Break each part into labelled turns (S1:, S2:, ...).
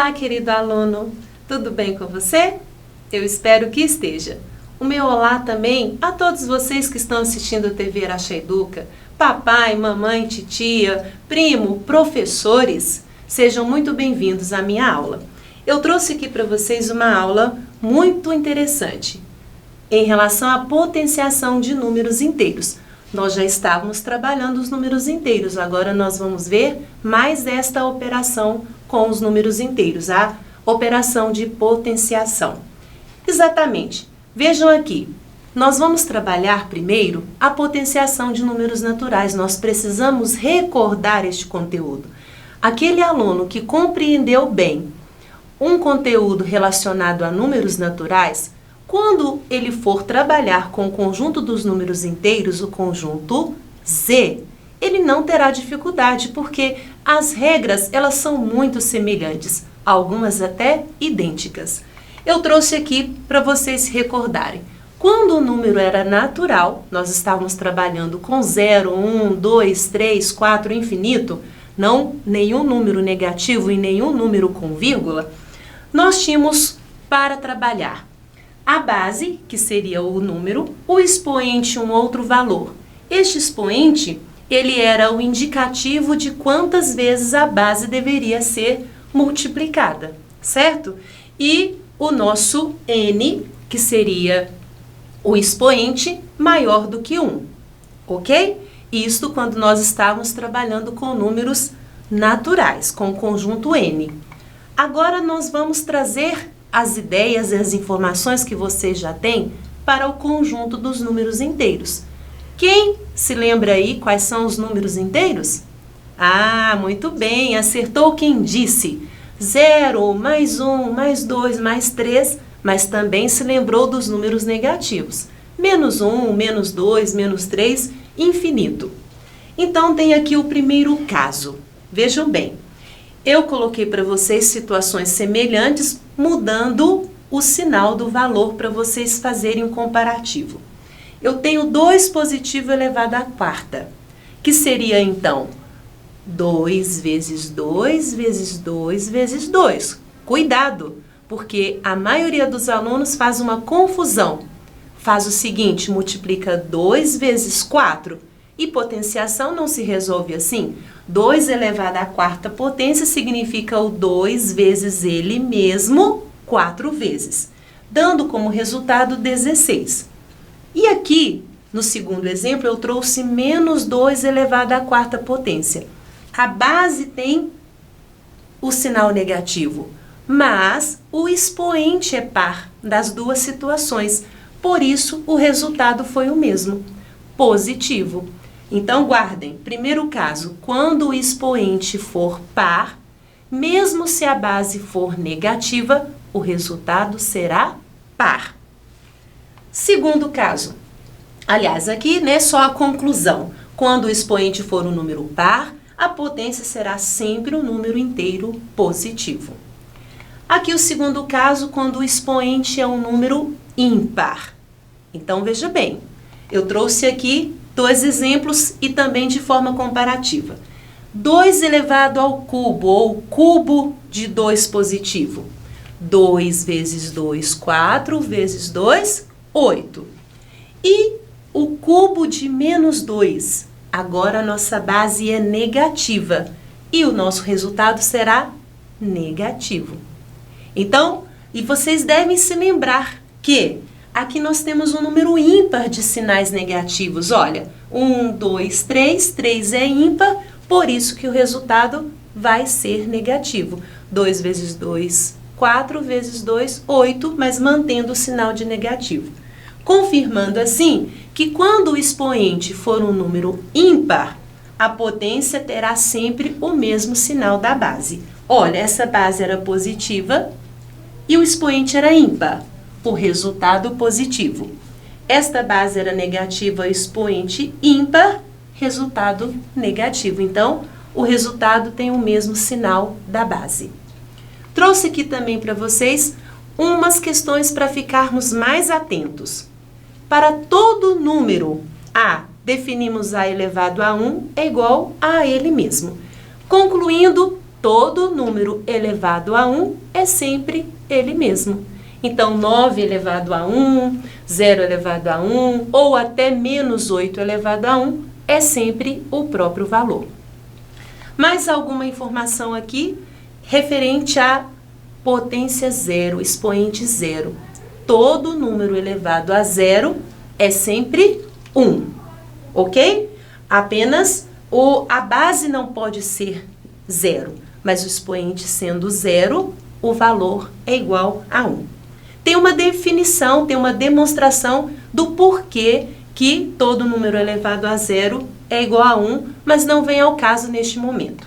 S1: Olá, querido aluno! Tudo bem com você? Eu espero que esteja. O meu olá também a todos vocês que estão assistindo a TV Araxá Educa, papai, mamãe, titia, primo, professores. Sejam muito bem-vindos à minha aula. Eu trouxe aqui para vocês uma aula muito interessante em relação à potenciação de números inteiros. Nós já estávamos trabalhando os números inteiros, agora nós vamos ver mais esta operação com os números inteiros, a operação de potenciação. Exatamente. Vejam aqui, nós vamos trabalhar primeiro a potenciação de números naturais. Nós precisamos recordar este conteúdo. Aquele aluno que compreendeu bem um conteúdo relacionado a números naturais, quando ele for trabalhar com o conjunto dos números inteiros, o conjunto Z, ele não terá dificuldade, porque as regras elas são muito semelhantes, algumas até idênticas. Eu trouxe aqui para vocês se recordarem. Quando o número era natural, nós estávamos trabalhando com 0, 1, 2, 3, 4, infinito, não nenhum número negativo e nenhum número com vírgula, nós tínhamos para trabalhar a base, que seria o número, o expoente, um outro valor. Este expoente, ele era o indicativo de quantas vezes a base deveria ser multiplicada, certo? E o nosso n, que seria o expoente maior do que 1, ok? Isto quando nós estávamos trabalhando com números naturais, com o conjunto n. Agora nós vamos trazer as ideias e as informações que vocês já têm para o conjunto dos números inteiros. Quem se lembra aí quais são os números inteiros? Ah, muito bem, acertou quem disse 0, mais 1, mais 2, mais 3, mas também se lembrou dos números negativos. Menos 1, menos 2, menos 3, infinito. Então tem aqui o primeiro caso. Vejam bem, eu coloquei para vocês situações semelhantes, mudando o sinal do valor para vocês fazerem um comparativo. Eu tenho 2 positivo elevado à quarta, que seria então 2 vezes 2 vezes 2 vezes 2. Cuidado, porque a maioria dos alunos faz uma confusão. Faz o seguinte, multiplica 2 vezes 4 e potenciação não se resolve assim. 2 elevado à quarta potência significa o 2 vezes ele mesmo 4 vezes, dando como resultado 16. E aqui, no segundo exemplo, eu trouxe menos 2 elevado à quarta potência. A base tem o sinal negativo, mas o expoente é par das duas situações. Por isso, o resultado foi o mesmo, positivo. Então, guardem, primeiro caso, quando o expoente for par, mesmo se a base for negativa, o resultado será par. Segundo caso, aliás, aqui, né, só a conclusão. Quando o expoente for um número par, a potência será sempre um número inteiro positivo. Aqui o segundo caso, quando o expoente é um número ímpar. Então, veja bem, eu trouxe aqui 2 exemplos e também de forma comparativa. 2 elevado ao cubo, ou cubo de 2 positivo. 2 vezes 2, 4, vezes 2, 8. E o cubo de menos 2. Agora a nossa base é negativa e o nosso resultado será negativo. Então, e vocês devem se lembrar que aqui nós temos um número ímpar de sinais negativos. Olha, 1, 2, 3, 3 é ímpar, por isso que o resultado vai ser negativo. 2 vezes 2, 4 vezes 2, 8, mas mantendo o sinal de negativo. Confirmando assim que quando o expoente for um número ímpar, a potência terá sempre o mesmo sinal da base. Olha, essa base era positiva e o expoente era ímpar. O resultado positivo. Esta base era negativa, expoente ímpar, resultado negativo. Então, o resultado tem o mesmo sinal da base. Trouxe aqui também para vocês umas questões para ficarmos mais atentos. Para todo número A, definimos A elevado a 1 é igual a ele mesmo. Concluindo, todo número elevado a 1 é sempre ele mesmo. Então, 9 elevado a 1, 0 elevado a 1, ou até menos 8 elevado a 1, é sempre o próprio valor. Mais alguma informação aqui referente à potência zero, expoente zero. Todo número elevado a zero é sempre 1, ok? Apenas a base não pode ser zero, mas o expoente sendo zero, o valor é igual a 1. Tem uma definição, tem uma demonstração do porquê que todo número elevado a zero é igual a 1, mas não vem ao caso neste momento.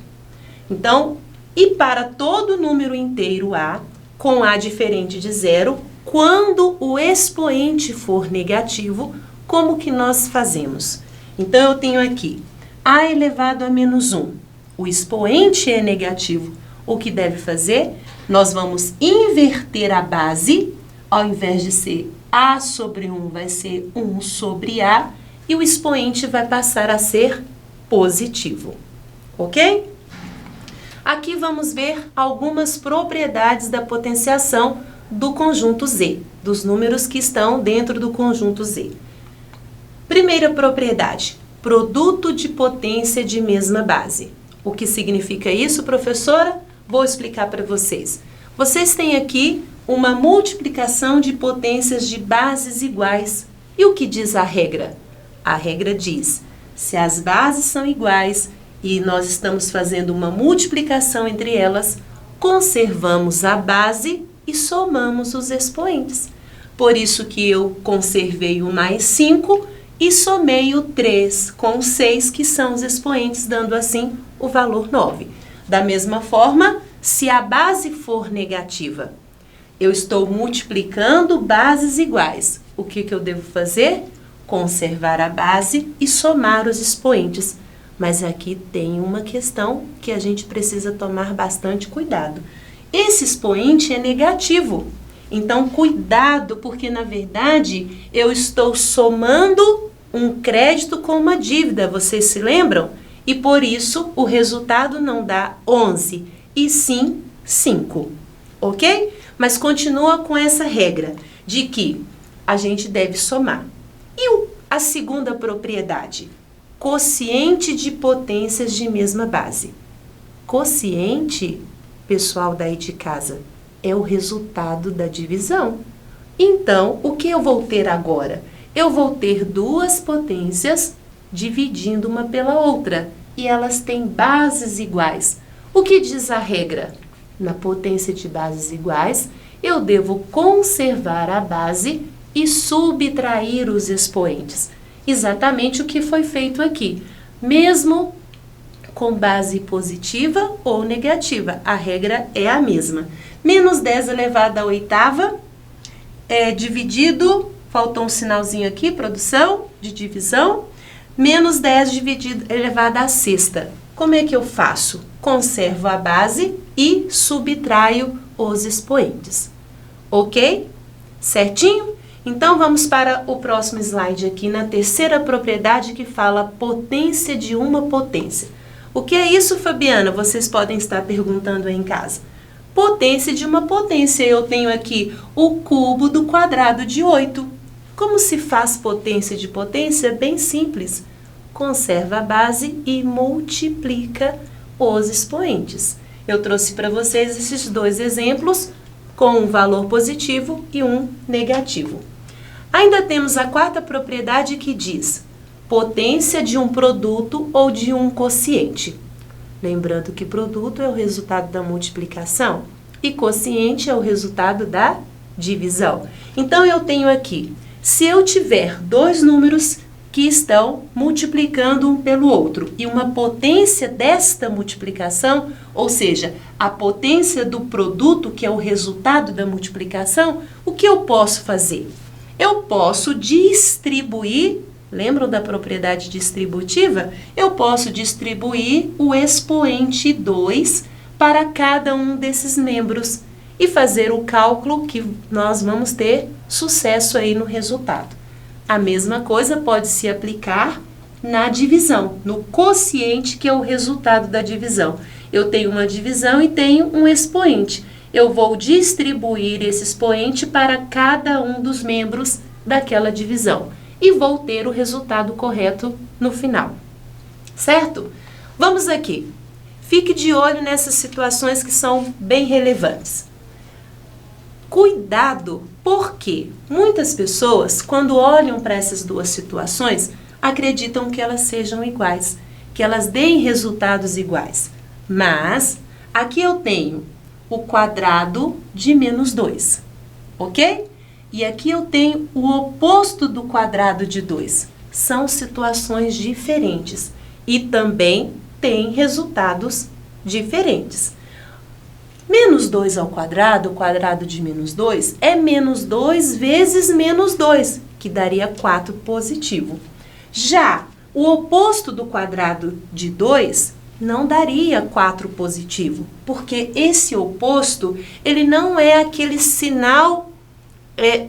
S1: Então, e para todo número inteiro A, com A diferente de zero, quando o expoente for negativo, como que nós fazemos? Então, eu tenho aqui A elevado a menos 1. O expoente é negativo. O que deve fazer? Nós vamos inverter a base. Ao invés de ser A sobre 1, vai ser 1 sobre A. E o expoente vai passar a ser positivo. Ok? Aqui vamos ver algumas propriedades da potenciação do conjunto Z, dos números que estão dentro do conjunto Z. Primeira propriedade, produto de potência de mesma base. O que significa isso, professora? Vou explicar para vocês. Vocês têm aqui uma multiplicação de potências de bases iguais. E o que diz a regra? A regra diz, se as bases são iguais e nós estamos fazendo uma multiplicação entre elas, conservamos a base e somamos os expoentes. Por isso que eu conservei o mais 5 e somei o 3 com o 6, que são os expoentes, dando assim o valor 9. Da mesma forma, se a base for negativa, eu estou multiplicando bases iguais. O que eu devo fazer? Conservar a base e somar os expoentes. Mas aqui tem uma questão que a gente precisa tomar bastante cuidado. Esse expoente é negativo. Então, cuidado, porque na verdade eu estou somando um crédito com uma dívida, vocês se lembram? E por isso o resultado não dá 11, e sim 5, ok? Mas continua com essa regra de que a gente deve somar. E a segunda propriedade? Quociente de potências de mesma base. Quociente, pessoal daí de casa, é o resultado da divisão. Então, o que eu vou ter agora? Eu vou ter duas potências dividindo uma pela outra, e elas têm bases iguais. O que diz a regra? Na potência de bases iguais, eu devo conservar a base e subtrair os expoentes. Exatamente o que foi feito aqui. Mesmo com base positiva ou negativa, a regra é a mesma. Menos 10 elevado à oitava é dividido, faltou um sinalzinho aqui, produção, de divisão, menos 10 elevado à sexta. Como é que eu faço? Conservo a base e subtraio os expoentes. Ok? Certinho? Então, vamos para o próximo slide aqui, na terceira propriedade que fala potência de uma potência. O que é isso, Fabiana? Vocês podem estar perguntando aí em casa. Potência de uma potência. Eu tenho aqui o cubo do quadrado de 8. Como se faz potência de potência? Bem simples. Conserva a base e multiplica os expoentes. Eu trouxe para vocês esses dois exemplos com um valor positivo e um negativo. Ainda temos a quarta propriedade que diz potência de um produto ou de um quociente. Lembrando que produto é o resultado da multiplicação e quociente é o resultado da divisão. Então, eu tenho aqui, se eu tiver dois números que estão multiplicando um pelo outro e uma potência desta multiplicação, ou seja, a potência do produto, que é o resultado da multiplicação, o que eu posso fazer? Eu posso distribuir, lembram da propriedade distributiva? Eu posso distribuir o expoente 2 para cada um desses membros e fazer o cálculo que nós vamos ter sucesso aí no resultado. A mesma coisa pode se aplicar na divisão, no quociente, que é o resultado da divisão. Eu tenho uma divisão e tenho um expoente. Eu vou distribuir esse expoente para cada um dos membros daquela divisão e vou ter o resultado correto no final. Certo? Vamos aqui. Fique de olho nessas situações que são bem relevantes. Cuidado, porque muitas pessoas, quando olham para essas duas situações, acreditam que elas sejam iguais, que elas deem resultados iguais. Mas, aqui eu tenho o quadrado de menos 2, ok? E aqui eu tenho o oposto do quadrado de 2. São situações diferentes e também têm resultados diferentes. Menos 2 ao quadrado, o quadrado de menos 2, é menos 2 vezes menos 2, que daria 4 positivo. Já o oposto do quadrado de 2 não daria 4 positivo, porque esse oposto, ele não é aquele sinal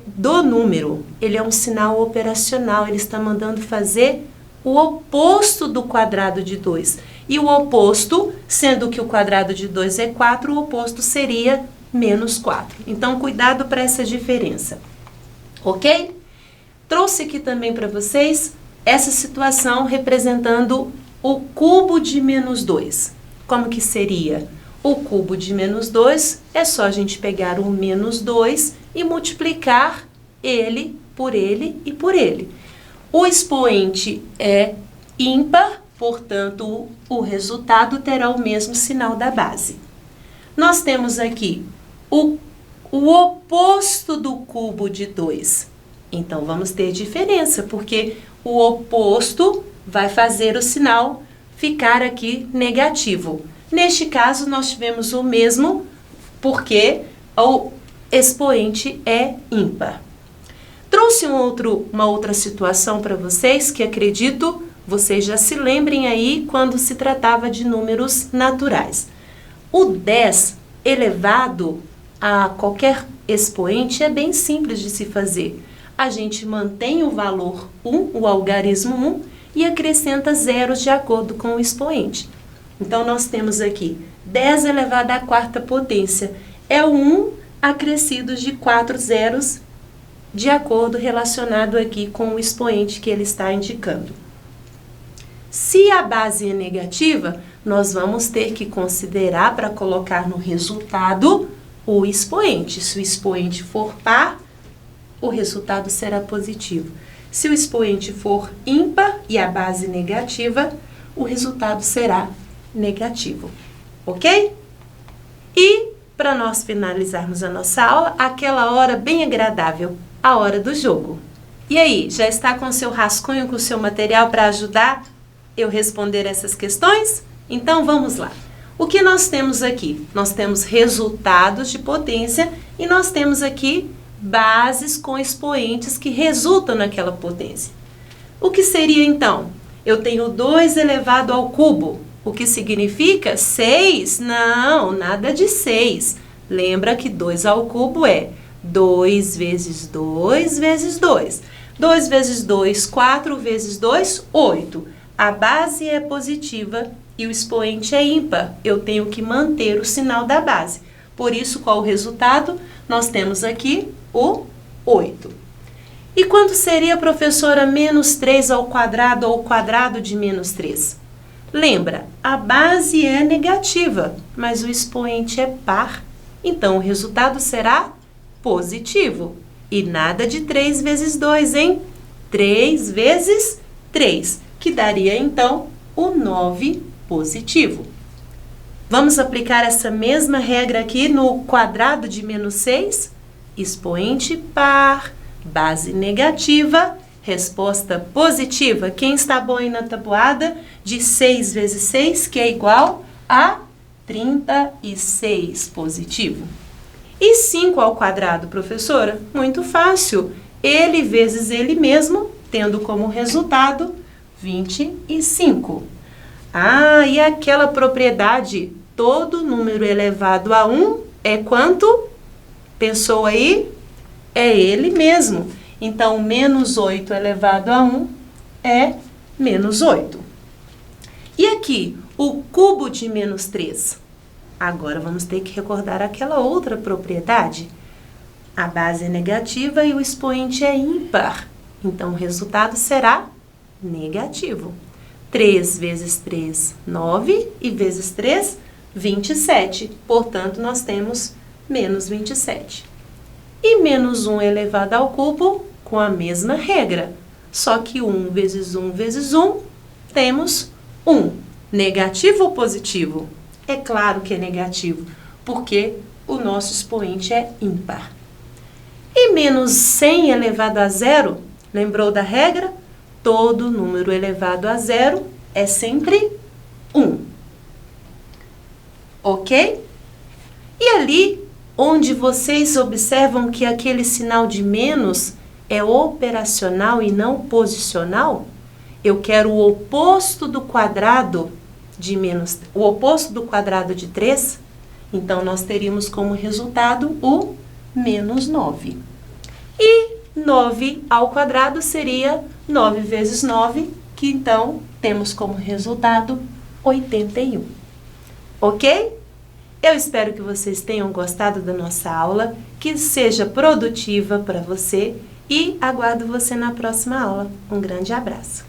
S1: do número, ele é um sinal operacional, ele está mandando fazer o oposto do quadrado de 2. E o oposto, sendo que o quadrado de 2 é 4, o oposto seria menos 4. Então, cuidado para essa diferença, ok? Trouxe aqui também para vocês essa situação representando o cubo de menos 2. Como que seria? O cubo de menos 2 é só a gente pegar o menos 2 e multiplicar ele e por ele. O expoente é ímpar, portanto, o resultado terá o mesmo sinal da base. Nós temos aqui o oposto do cubo de 2. Então, vamos ter diferença, porque o oposto vai fazer o sinal ficar aqui negativo. Neste caso, nós tivemos o mesmo, porque o expoente é ímpar. Trouxe uma outra situação para vocês, que acredito vocês já se lembrem aí quando se tratava de números naturais. O 10 elevado a qualquer expoente é bem simples de se fazer. A gente mantém o valor 1, o algarismo 1, e acrescenta zeros de acordo com o expoente. Então, nós temos aqui 10 elevado à quarta potência. É o 1 acrescido de 4 zeros, de acordo relacionado aqui com o expoente que ele está indicando. Se a base é negativa, nós vamos ter que considerar para colocar no resultado o expoente. Se o expoente for par, o resultado será positivo. Se o expoente for ímpar e a base negativa, o resultado será negativo, ok? E, para nós finalizarmos a nossa aula, aquela hora bem agradável, a hora do jogo. E aí, já está com o seu rascunho, com o seu material para ajudar eu responder essas questões? Então, vamos lá. O que nós temos aqui? Nós temos resultados de potência e nós temos aqui bases com expoentes que resultam naquela potência. O que seria, então? Eu tenho 2 elevado ao cubo. O que significa 6? Não, nada de 6. Lembra que 2 ao cubo é 2 vezes 2 vezes 2. 2 vezes 2, 4 vezes 2, 8. A base é positiva e o expoente é ímpar. Eu tenho que manter o sinal da base. Por isso, qual o resultado? Nós temos aqui o 8. E quanto seria, professora, menos 3 ao quadrado ou quadrado de menos 3? Lembra, a base é negativa, mas o expoente é par. Então, o resultado será positivo. E nada de 3 vezes 2, hein? 3 vezes 3, que daria, então, o 9 positivo. Vamos aplicar essa mesma regra aqui no quadrado de menos 6? Expoente par, base negativa, resposta positiva. Quem está bom aí na tabuada? De 6 vezes 6, que é igual a 36 positivo. E 5 ao quadrado, professora? Muito fácil. Ele vezes ele mesmo, tendo como resultado 25. Ah, e aquela propriedade, todo número elevado a 1 é quanto? Pensou aí? É ele mesmo. Então, menos 8 elevado a 1 é menos 8. E aqui, o cubo de menos 3. Agora vamos ter que recordar aquela outra propriedade. A base é negativa e o expoente é ímpar. Então, o resultado será negativo. 3 vezes 3, 9, e vezes 3, 27. Portanto, nós temos menos 27. E menos 1 elevado ao cubo com a mesma regra. Só que 1 vezes 1 vezes 1, temos 1. Negativo ou positivo? É claro que é negativo, porque o nosso expoente é ímpar. E menos 100 elevado a zero, lembrou da regra? Todo número elevado a zero é sempre 1. Ok? E ali, onde vocês observam que aquele sinal de menos é operacional e não posicional, eu quero o oposto do quadrado de menos, o oposto do quadrado de 3, então nós teríamos como resultado o menos 9. E 9 ao quadrado seria 9 vezes 9, que então temos como resultado 81. Ok? Eu espero que vocês tenham gostado da nossa aula, que seja produtiva para você e aguardo você na próxima aula. Um grande abraço!